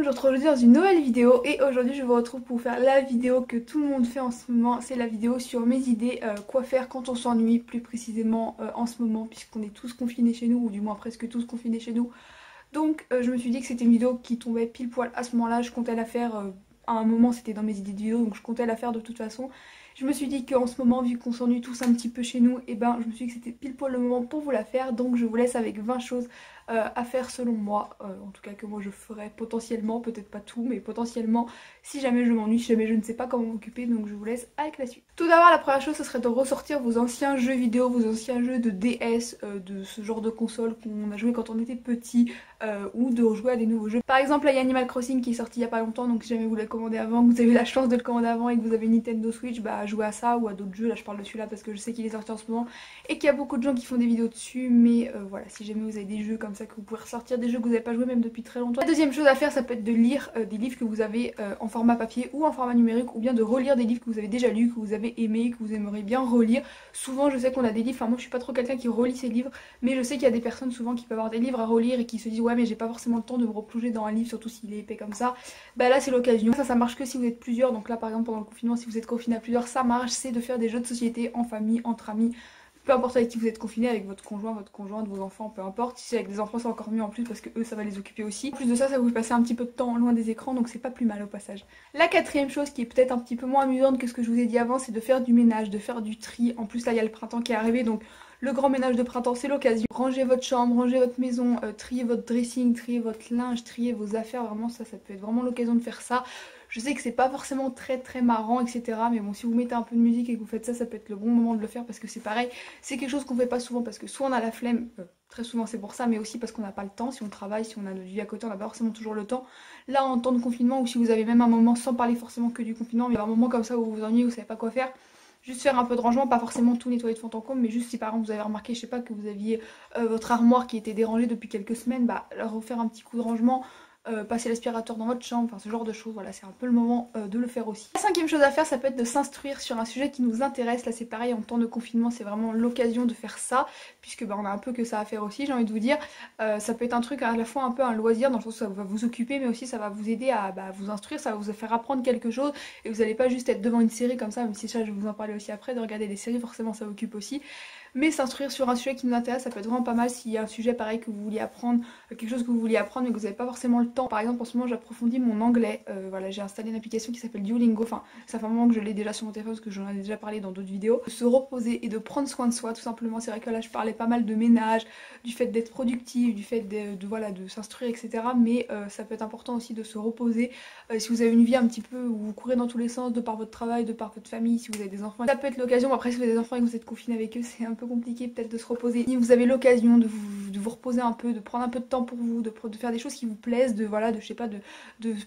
je vous retrouve aujourd'hui dans une nouvelle vidéo et aujourd'hui je vous retrouve pour faire la vidéo que tout le monde fait en ce moment. C'est la vidéo sur mes idées, quoi faire quand on s'ennuie, plus précisément en ce moment puisqu'on est tous confinés chez nous, ou du moins presque tous confinés chez nous. Donc je me suis dit que c'était une vidéo qui tombait pile poil à ce moment-là. Je comptais la faire à un moment, c'était dans mes idées de vidéo, donc je comptais la faire de toute façon. Je me suis dit qu'en ce moment, vu qu'on s'ennuie tous un petit peu chez nous, et ben je me suis dit que c'était pile poil le moment pour vous la faire. Donc je vous laisse avec 20 choses à faire selon moi, en tout cas que moi je ferais potentiellement, peut-être pas tout, mais potentiellement si jamais je m'ennuie, si jamais je ne sais pas comment m'occuper. Donc je vous laisse avec la suite. Tout d'abord, la première chose, ce serait de ressortir vos anciens jeux vidéo, vos anciens jeux de DS, de ce genre de console qu'on a joué quand on était petit, ou de rejouer à des nouveaux jeux. Par exemple, là il y a Animal Crossing qui est sorti il y a pas longtemps, donc si jamais vous l'avez commandé avant, que vous avez la chance de le commander avant et que vous avez une Nintendo Switch, bah jouez à ça ou à d'autres jeux. Là je parle de celui-là parce que je sais qu'il est sorti en ce moment et qu'il y a beaucoup de gens qui font des vidéos dessus, mais voilà, si jamais vous avez des jeux comme ça, que vous pouvez ressortir des jeux que vous n'avez pas joué même depuis très longtemps. La deuxième chose à faire, ça peut être de lire des livres que vous avez en format papier ou en format numérique, ou bien de relire des livres que vous avez déjà lus, que vous avez aimés, que vous aimeriez bien relire. Souvent je sais qu'on a des livres, enfin moi je suis pas trop quelqu'un qui relit ses livres, mais je sais qu'il y a des personnes souvent qui peuvent avoir des livres à relire et qui se disent ouais mais j'ai pas forcément le temps de me replonger dans un livre, surtout s'il est épais comme ça. Bah là c'est l'occasion. Ça marche que si vous êtes plusieurs, donc là par exemple pendant le confinement, si vous êtes confiné à plusieurs, ça marche, c'est de faire des jeux de société en famille, entre amis. Peu importe avec qui vous êtes confiné, avec votre conjoint, votre conjointe, vos enfants, peu importe. Si c'est avec des enfants, c'est encore mieux en plus parce que eux, ça va les occuper aussi. En plus de ça, ça vous fait passer un petit peu de temps loin des écrans, donc c'est pas plus mal au passage. La quatrième chose qui est peut-être un petit peu moins amusante que ce que je vous ai dit avant, c'est de faire du ménage, de faire du tri. En plus là, il y a le printemps qui est arrivé, donc le grand ménage de printemps, c'est l'occasion. Rangez votre chambre, rangez votre maison, triez votre dressing, triez votre linge, triez vos affaires. Vraiment, ça peut être vraiment l'occasion de faire ça. Je sais que c'est pas forcément très marrant, etc. Mais bon, si vous mettez un peu de musique et que vous faites ça, ça peut être le bon moment de le faire parce que c'est pareil. C'est quelque chose qu'on fait pas souvent parce que soit on a la flemme, très souvent c'est pour ça, mais aussi parce qu'on n'a pas le temps. Si on travaille, si on a notre vie à côté, on n'a pas forcément toujours le temps. Là, en temps de confinement, ou si vous avez même un moment, sans parler forcément que du confinement, mais un moment comme ça où vous vous ennuyez, vous savez pas quoi faire. Juste faire un peu de rangement, pas forcément tout nettoyer de fond en comble, mais juste si par exemple vous avez remarqué, je sais pas, que vous aviez votre armoire qui était dérangée depuis quelques semaines, bah refaire un petit coup de rangement, passer l'aspirateur dans votre chambre, enfin ce genre de choses, voilà, c'est un peu le moment de le faire aussi. La cinquième chose à faire, ça peut être de s'instruire sur un sujet qui nous intéresse. Là c'est pareil, en temps de confinement, c'est vraiment l'occasion de faire ça, puisque bah, on a un peu que ça à faire aussi, j'ai envie de vous dire. Ça peut être un truc à la fois un peu un loisir, dans le sens où ça va vous occuper, mais aussi ça va vous aider à vous instruire, ça va vous faire apprendre quelque chose, et vous n'allez pas juste être devant une série comme ça, même si ça je vais vous en parler aussi après, de regarder des séries, forcément ça occupe aussi. Mais s'instruire sur un sujet qui nous intéresse, ça peut être vraiment pas mal. S'il y a un sujet pareil que vous vouliez apprendre, quelque chose que vous vouliez apprendre mais que vous n'avez pas forcément le temps. Par exemple en ce moment j'approfondis mon anglais, voilà, j'ai installé une application qui s'appelle Duolingo, enfin ça fait un moment que je l'ai déjà sur mon téléphone parce que j'en ai déjà parlé dans d'autres vidéos. De se reposer et de prendre soin de soi tout simplement. C'est vrai que là je parlais pas mal de ménage, du fait d'être productif, du fait voilà, de s'instruire, etc. Mais ça peut être important aussi de se reposer. Si vous avez une vie un petit peu où vous courez dans tous les sens de par votre travail, de par votre famille, si vous avez des enfants, ça peut être l'occasion. Après si vous avez des enfants et que vous êtes confiné avec eux, c'est un peu compliqué peut-être de se reposer. Si vous avez l'occasion de vous reposer un peu, de prendre un peu de temps pour vous, de faire des choses qui vous plaisent, de voilà, je sais pas, de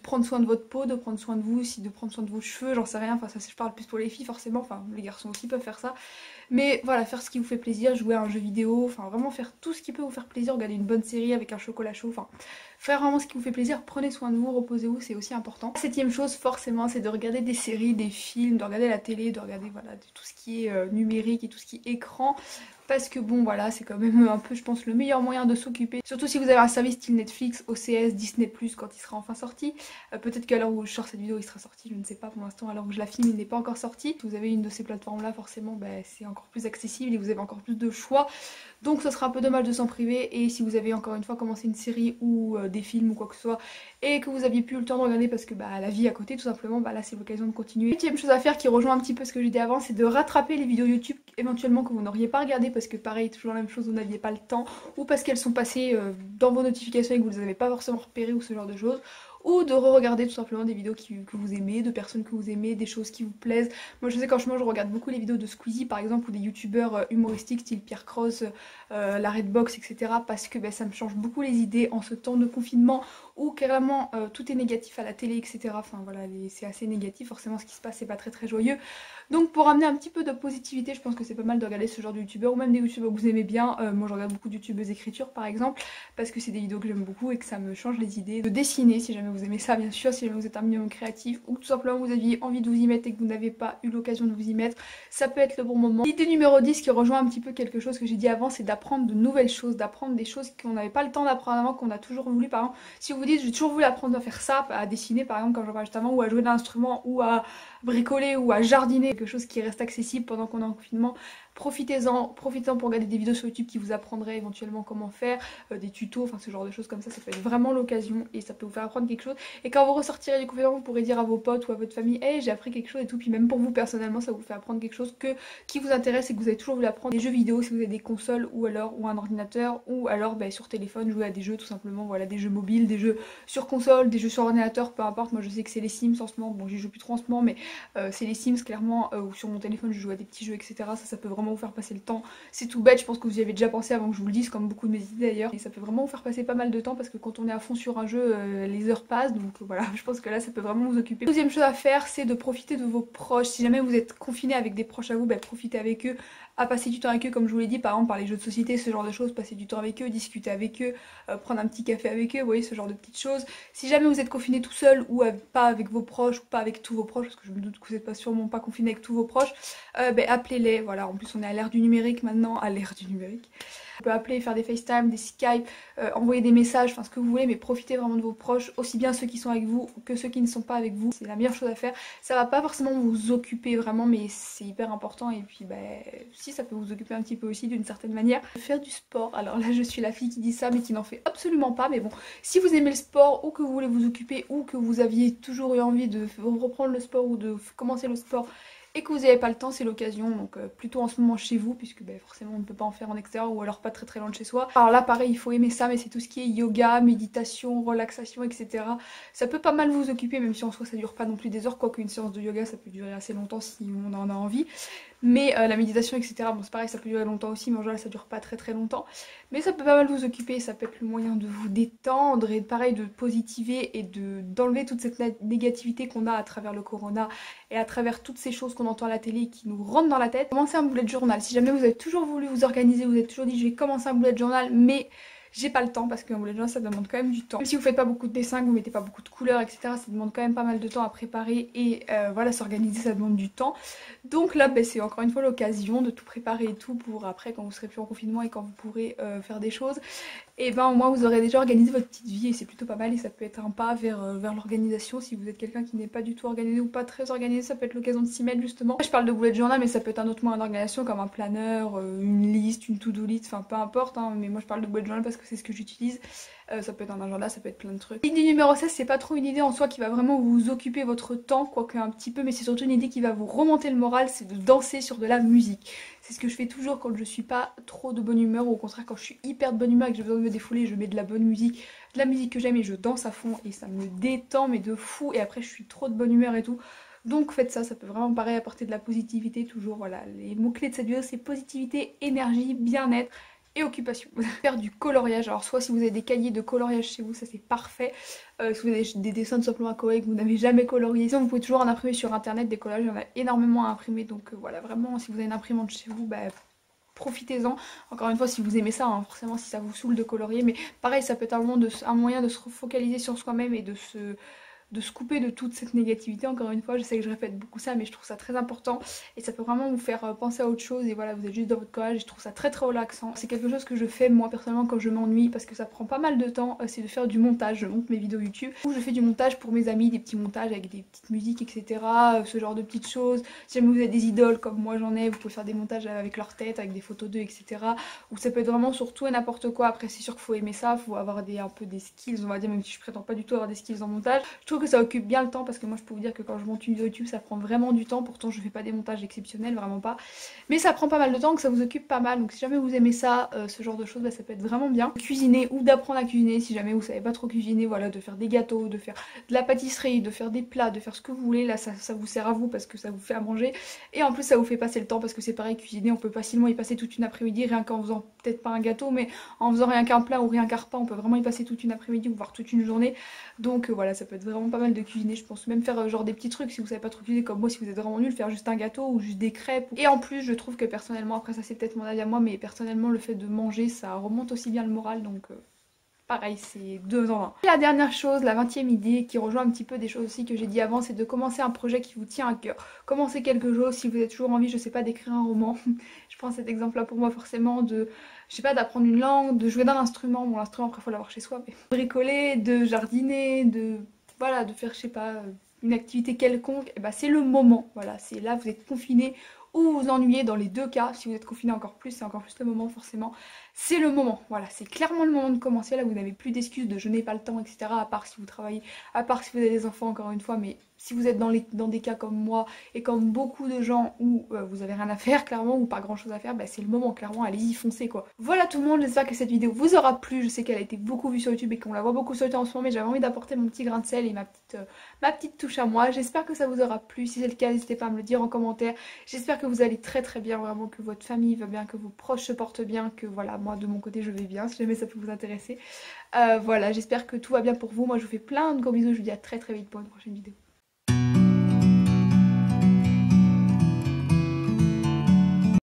prendre soin de votre peau, de prendre soin de vous, de prendre soin de vos cheveux, j'en sais rien, enfin ça je parle plus pour les filles forcément, enfin les garçons aussi peuvent faire ça. Mais voilà, faire ce qui vous fait plaisir, jouer à un jeu vidéo, enfin vraiment faire tout ce qui peut vous faire plaisir, regarder une bonne série avec un chocolat chaud, enfin faire vraiment ce qui vous fait plaisir, prenez soin de vous, reposez-vous, c'est aussi important. La septième chose forcément, c'est de regarder des séries, des films, de regarder la télé, de regarder voilà, tout ce qui est numérique et tout ce qui est écran. Parce que bon voilà, c'est quand même un peu je pense le meilleur moyen de s'occuper. Surtout si vous avez un service style Netflix, OCS, Disney+, quand il sera enfin sorti. Peut-être qu'à l'heure où je sors cette vidéo il sera sorti, je ne sais pas pour l'instant, à l'heure où je la filme il n'est pas encore sorti. Si vous avez une de ces plateformes là forcément bah, c'est encore plus accessible et vous avez encore plus de choix. Donc ce sera un peu dommage de s'en priver. Et si vous avez encore une fois commencé une série ou des films ou quoi que ce soit et que vous aviez plus le temps de regarder parce que bah la vie à côté tout simplement, bah là c'est l'occasion de continuer. Deuxième chose à faire qui rejoint un petit peu ce que j'ai dit avant, c'est de rattraper les vidéos YouTube éventuellement que vous n'auriez pas regardées parce que pareil toujours la même chose, vous n'aviez pas le temps ou parce qu'elles sont passées dans vos notifications et que vous les avez pas forcément repérées ou ce genre de choses. Ou de re-regarder tout simplement des vidéos que vous aimez, de personnes que vous aimez, des choses qui vous plaisent. Moi je sais quand je regarde beaucoup les vidéos de Squeezie par exemple ou des youtubeurs humoristiques style Pierre Cross, la Redbox, etc. parce que bah, ça me change beaucoup les idées en ce temps de confinement où carrément tout est négatif à la télé, etc. Enfin voilà, c'est assez négatif, forcément ce qui se passe c'est pas très joyeux. Donc pour amener un petit peu de positivité, je pense que c'est pas mal de regarder ce genre de youtubeurs ou même des youtubeurs que vous aimez bien. Moi je regarde beaucoup de youtubeuses écriture par exemple parce que c'est des vidéos que j'aime beaucoup et que ça me change les idées. De dessiner si jamais vous aimez ça bien sûr, si jamais vous êtes un minimum créatif ou tout simplement vous aviez envie de vous y mettre et que vous n'avez pas eu l'occasion de vous y mettre, ça peut être le bon moment. L'idée numéro 10 qui rejoint un petit peu quelque chose que j'ai dit avant, c'est d'apprendre de nouvelles choses, d'apprendre des choses qu'on n'avait pas le temps d'apprendre avant, qu'on a toujours voulu. Par exemple, si vous vous dites j'ai toujours voulu apprendre à faire ça, à dessiner par exemple comme j'en parlais juste avant, ou à jouer d'un instrument, ou à bricoler, ou à jardiner, quelque chose qui reste accessible pendant qu'on est en confinement, profitez-en pour regarder des vidéos sur YouTube qui vous apprendraient éventuellement comment faire, des tutos, enfin ce genre de choses comme ça peut être vraiment l'occasion et ça peut vous faire apprendre quelque chose. Et quand vous ressortirez du confinement, vous pourrez dire à vos potes ou à votre famille, hey, j'ai appris quelque chose et tout, puis même pour vous personnellement, ça vous fait apprendre quelque chose qui vous intéresse et que vous avez toujours voulu apprendre. Des jeux vidéo si vous avez des consoles ou un ordinateur, ou alors sur téléphone, jouer à des jeux tout simplement, voilà, des jeux mobiles, des jeux sur console, des jeux sur ordinateur, peu importe. Moi je sais que c'est les Sims en ce moment, bon j'y joue plus trop en ce moment, mais c'est les Sims clairement, ou sur mon téléphone je joue à des petits jeux, etc. Ça peut vraiment vous faire passer le temps. C'est tout bête, je pense que vous y avez déjà pensé avant que je vous le dise, comme beaucoup de mes idées d'ailleurs. Et ça peut vraiment vous faire passer pas mal de temps parce que quand on est à fond sur un jeu, les heures passent. Donc voilà, je pense que là ça peut vraiment vous occuper. Deuxième chose à faire, c'est de profiter de vos proches. Si jamais vous êtes confiné avec des proches à vous, profitez avec eux, à passer du temps avec eux comme je vous l'ai dit, par exemple par les jeux de société, ce genre de choses, passer du temps avec eux, discuter avec eux, prendre un petit café avec eux, vous voyez, ce genre de petites choses. Si jamais vous êtes confiné tout seul ou pas avec vos proches ou pas avec tous vos proches, parce que je me doute que vous n'êtes pas sûrement pas confiné avec tous vos proches, appelez-les, voilà, en plus on est à l'ère du numérique maintenant, à l'ère du numérique. On peut appeler, faire des FaceTime, des Skype, envoyer des messages, enfin ce que vous voulez, mais profitez vraiment de vos proches, aussi bien ceux qui sont avec vous que ceux qui ne sont pas avec vous. C'est la meilleure chose à faire. Ça va pas forcément vous occuper vraiment, mais c'est hyper important. Et puis si ça peut vous occuper un petit peu aussi d'une certaine manière. Faire du sport, alors là je suis la fille qui dit ça mais qui n'en fait absolument pas. Mais bon, si vous aimez le sport ou que vous voulez vous occuper ou que vous aviez toujours eu envie de reprendre le sport ou de commencer le sport, et que vous n'avez pas le temps, c'est l'occasion, donc plutôt en ce moment chez vous, puisque forcément on ne peut pas en faire en extérieur ou alors pas très très loin de chez soi. Alors là pareil, il faut aimer ça, mais c'est tout ce qui est yoga, méditation, relaxation, etc. Ça peut pas mal vous occuper, même si en soi ça dure pas non plus des heures, quoique une séance de yoga ça peut durer assez longtemps si on en a envie. Mais la méditation, etc., bon c'est pareil, ça peut durer longtemps aussi, mais en général ça dure pas très très longtemps. Mais ça peut pas mal vous occuper, ça peut être le moyen de vous détendre et pareil de positiver et d'enlever toute cette négativité qu'on a à travers le corona et à travers toutes ces choses qu'on entend à la télé qui nous rentrent dans la tête. Commencez un bullet journal. Si jamais vous avez toujours voulu vous organiser, vous avez toujours dit je vais commencer un bullet journal, mais j'ai pas le temps parce qu'un bullet journal ça demande quand même du temps. Même si vous faites pas beaucoup de dessins, que vous mettez pas beaucoup de couleurs, etc., ça demande quand même pas mal de temps à préparer et voilà, s'organiser ça demande du temps. Donc là c'est encore une fois l'occasion de tout préparer et tout pour après quand vous serez plus en confinement et quand vous pourrez faire des choses. Et au moins vous aurez déjà organisé votre petite vie et c'est plutôt pas mal et ça peut être un pas vers l'organisation. Si vous êtes quelqu'un qui n'est pas du tout organisé ou pas très organisé, ça peut être l'occasion de s'y mettre justement. Je parle de bullet journal mais ça peut être un autre moyen d'organisation comme un planeur, une liste, une to-do list, enfin peu importe hein, mais moi je parle de bullet journal parce que c'est ce que j'utilise. Ça peut être un agenda, ça peut être plein de trucs. L'idée numéro 16, c'est pas trop une idée en soi qui va vraiment vous occuper votre temps, quoique un petit peu, mais c'est surtout une idée qui va vous remonter le moral, c'est de danser sur de la musique. C'est ce que je fais toujours quand je suis pas trop de bonne humeur, ou au contraire quand je suis hyper de bonne humeur et que j'ai besoin de me défouler, je mets de la bonne musique, de la musique que j'aime et je danse à fond et ça me détend mais de fou et après je suis trop de bonne humeur et tout. Donc faites ça, ça peut vraiment pareil apporter de la positivité toujours, voilà. Les mots-clés de cette vidéo c'est positivité, énergie, bien-être et occupation. Faire du coloriage, alors soit si vous avez des cahiers de coloriage chez vous, ça c'est parfait. Si vous avez des dessins tout simplement à colorier que vous n'avez jamais colorié, sinon vous pouvez toujours en imprimer sur internet, des collages, il y en a énormément à imprimer, donc voilà, vraiment si vous avez une imprimante chez vous, profitez-en. Encore une fois si vous aimez ça, hein, forcément si ça vous saoule de colorier, mais pareil ça peut être un moyen de se focaliser sur soi-même et de se couper de toute cette négativité. Encore une fois, je sais que je répète beaucoup ça, mais je trouve ça très important et ça peut vraiment vous faire penser à autre chose et voilà, vous êtes juste dans votre collage et je trouve ça très très relaxant. C'est quelque chose que je fais moi personnellement quand je m'ennuie parce que ça prend pas mal de temps, c'est de faire du montage. Je monte mes vidéos YouTube où je fais du montage pour mes amis, des petits montages avec des petites musiques, etc. Ce genre de petites choses. Si jamais vous avez des idoles comme moi j'en ai, vous pouvez faire des montages avec leur tête, avec des photos d'eux, etc. Ou ça peut être vraiment sur tout et n'importe quoi. Après c'est sûr qu'il faut aimer ça, il faut avoir un peu des skills, on va dire, même si je prétends pas du tout avoir des skills en montage. Je trouve que ça occupe bien le temps parce que moi je peux vous dire que quand je monte une vidéo YouTube ça prend vraiment du temps, pourtant je fais pas des montages exceptionnels, vraiment pas, mais ça prend pas mal de temps, que ça vous occupe pas mal, donc si jamais vous aimez ça, ce genre de choses, ça peut être vraiment bien. Cuisiner ou d'apprendre à cuisiner si jamais vous savez pas trop cuisiner, voilà, de faire des gâteaux, de faire de la pâtisserie, de faire des plats, de faire ce que vous voulez, là ça vous sert à vous parce que ça vous fait à manger et en plus ça vous fait passer le temps parce que c'est pareil, cuisiner on peut facilement y passer toute une après-midi rien qu'en faisant peut-être pas un gâteau mais en faisant rien qu'un plat ou rien qu'un repas, on peut vraiment y passer toute une après-midi ou voire toute une journée, donc voilà, ça peut être vraiment pas mal de cuisiner. Je pense même faire genre des petits trucs si vous savez pas trop cuisiner comme moi, si vous êtes vraiment nul, faire juste un gâteau ou juste des crêpes. Et en plus je trouve que personnellement, après ça c'est peut-être mon avis à moi, mais personnellement le fait de manger ça remonte aussi bien le moral, donc pareil, c'est 2 en 1. Et la dernière chose, la 20e idée qui rejoint un petit peu des choses aussi que j'ai dit avant, c'est de commencer un projet qui vous tient à cœur. Commencez quelque chose si vous avez toujours envie, je sais pas, d'écrire un roman. Je prends cet exemple là pour moi forcément de, je sais pas, d'apprendre une langue, de jouer d'un instrument. Bon, l'instrument après faut l'avoir chez soi, mais bricoler, de jardiner, de, voilà, de faire, je sais pas, une activité quelconque. Et bah c'est le moment, voilà, c'est là, vous êtes confiné ou vous vous ennuyez, dans les deux cas. Si vous êtes confiné encore plus, c'est encore plus le moment forcément. C'est le moment, voilà, c'est clairement le moment de commencer. Là vous n'avez plus d'excuses de je n'ai pas le temps, etc. À part si vous travaillez, à part si vous avez des enfants, encore une fois. Mais si vous êtes dans des cas comme moi et comme beaucoup de gens où vous avez rien à faire clairement, ou pas grand chose à faire, bah, c'est le moment, clairement, allez-y, foncez quoi. Voilà tout le monde, j'espère que cette vidéo vous aura plu. Je sais qu'elle a été beaucoup vue sur YouTube et qu'on la voit beaucoup sur YouTube en ce moment, mais j'avais envie d'apporter mon petit grain de sel et ma petite touche à moi. J'espère que ça vous aura plu. Si c'est le cas, n'hésitez pas à me le dire en commentaire. J'espère que vous allez très très bien, vraiment, que votre famille va bien, que vos proches se portent bien, que voilà, moi de mon côté je vais bien, si jamais ça peut vous intéresser. Voilà, j'espère que tout va bien pour vous. Moi je vous fais plein de gros bisous, je vous dis à très très vite pour une prochaine vidéo.